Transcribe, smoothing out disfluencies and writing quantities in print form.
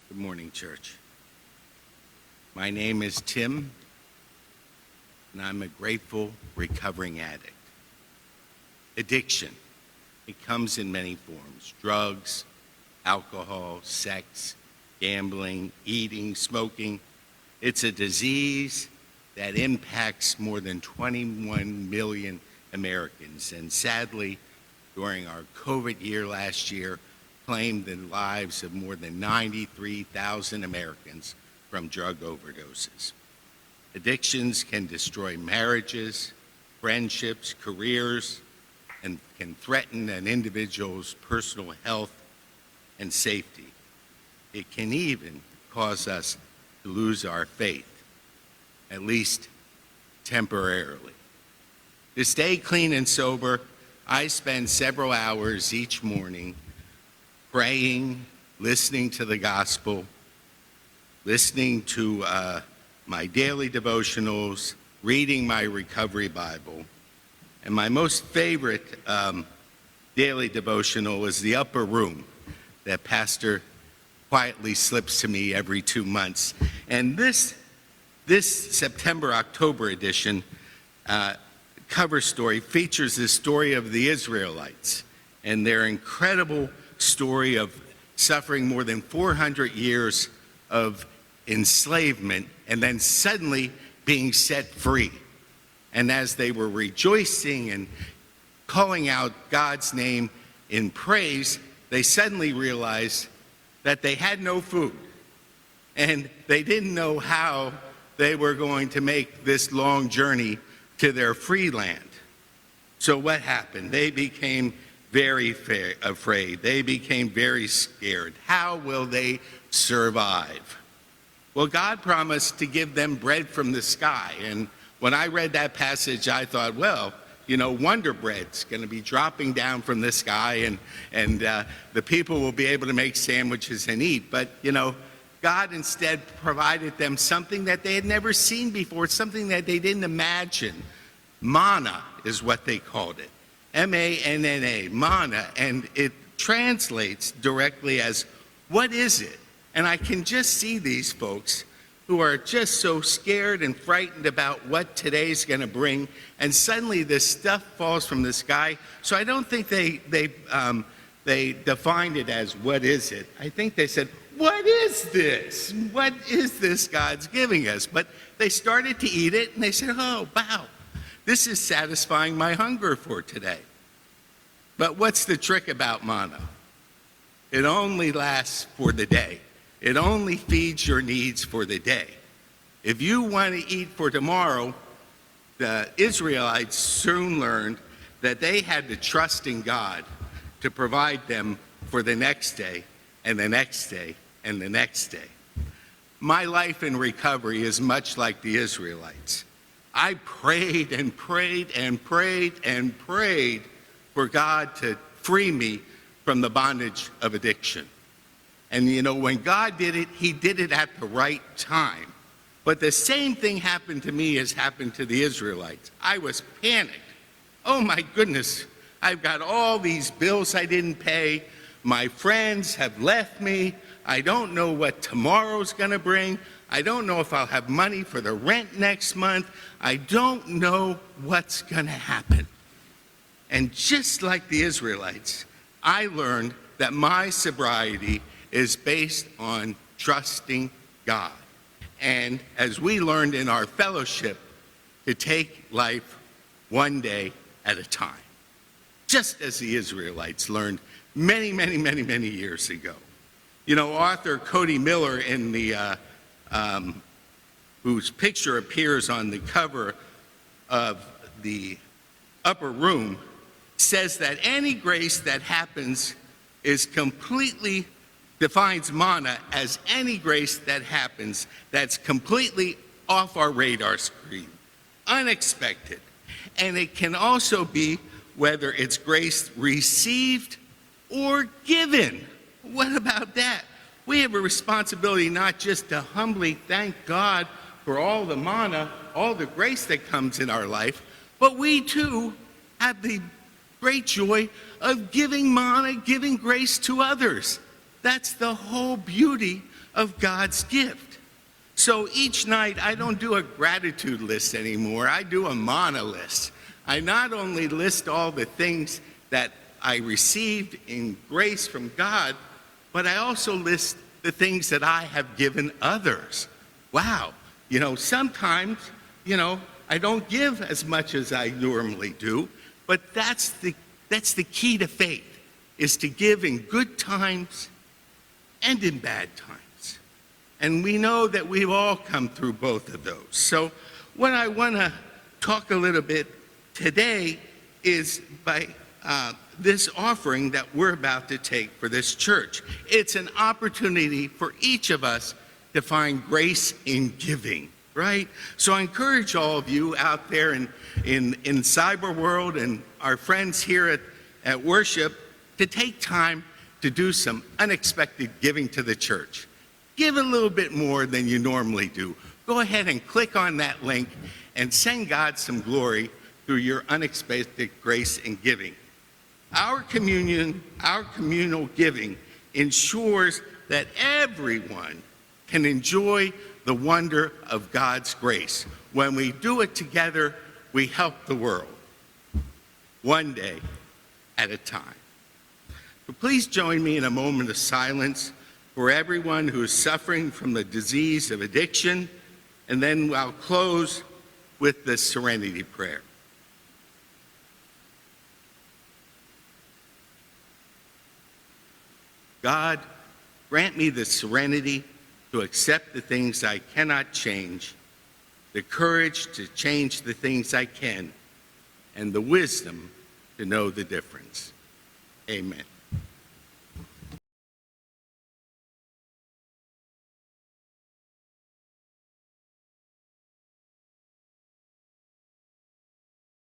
Good morning, church. My name is Tim, and I'm a grateful recovering addict. Addiction, it comes in many forms: drugs, alcohol, sex, gambling, eating, smoking. It's a disease that impacts more than 21 million Americans, and sadly, during our COVID year last year, claimed the lives of more than 93,000 Americans from drug overdoses. Addictions can destroy marriages, friendships, careers, and can threaten an individual's personal health and safety. It can even cause us to lose our faith, at least temporarily. To stay clean and sober, I spend several hours each morning praying, listening to the gospel, listening to my daily devotionals, reading my recovery Bible. And my most favorite daily devotional is the Upper Room that Pastor quietly slips to me every 2 months. And this September-October edition cover story features the story of the Israelites and their incredible story of suffering more than 400 years of enslavement and then suddenly being set free. And as they were rejoicing and calling out God's name in praise, they suddenly realized that they had no food and they didn't know how they were going to make this long journey to their free land. So what happened? They became very afraid. They became very scared. How will they survive? Well, God promised to give them bread from the sky. And when I read that passage, I thought, well, Wonder Bread's going to be dropping down from the sky and the people will be able to make sandwiches and eat. But, God instead provided them something that they had never seen before, something that they didn't imagine. Manna is what they called it. M-A-N-N-A, manna, and it translates directly as, what is it? And I can just see these folks who are just so scared and frightened about what today's going to bring, and suddenly this stuff falls from the sky. So I don't think they defined it as, what is it? I think they said, what is this? What is this God's giving us? But they started to eat it, and they said, oh, wow. This is satisfying my hunger for today. But what's the trick about manna? It only lasts for the day. It only feeds your needs for the day. If you want to eat for tomorrow, the Israelites soon learned that they had to trust in God to provide them for the next day and the next day and the next day. My life in recovery is much like the Israelites. I prayed and prayed and prayed and prayed for God to free me from the bondage of addiction. And when God did it, he did it at the right time. But the same thing happened to me as happened to the Israelites. I was panicked. Oh my goodness, I've got all these bills I didn't pay. My friends have left me. I don't know what tomorrow's gonna bring. I don't know if I'll have money for the rent next month. I don't know what's gonna happen. And just like the Israelites, I learned that my sobriety is based on trusting God. And as we learned in our fellowship, to take life one day at a time, just as the Israelites learned many, many, many, many years ago. Author Cody Miller, in the whose picture appears on the cover of the Upper Room, says that any grace that happens defines manna as any grace that happens that's completely off our radar screen, unexpected. And it can also be whether it's grace received or given. What about that? We have a responsibility not just to humbly thank God for all the manna, all the grace that comes in our life, but we too have the great joy of giving manna, giving grace to others. That's the whole beauty of God's gift. So each night, I don't do a gratitude list anymore. I do a mana list. I not only list all the things that I received in grace from God, but I also list the things that I have given others. Wow. Sometimes, I don't give as much as I normally do, but that's the key to faith, is to give in good times and in bad times. And we know that we've all come through both of those. So what I want to talk a little bit today is by this offering that we're about to take for this church. It's an opportunity for each of us to find grace in giving, right? So I encourage all of you out there in cyber world and our friends here at worship to take time to do some unexpected giving to the church. Give a little bit more than you normally do. Go ahead and click on that link and send God some glory through your unexpected grace in giving. Our communal giving ensures that everyone can enjoy the wonder of God's grace. When we do it together, we help the world, one day at a time. So please join me in a moment of silence for everyone who is suffering from the disease of addiction, and then I'll close with the serenity prayer. God, grant me the serenity to accept the things I cannot change, the courage to change the things I can, and the wisdom to know the difference. Amen.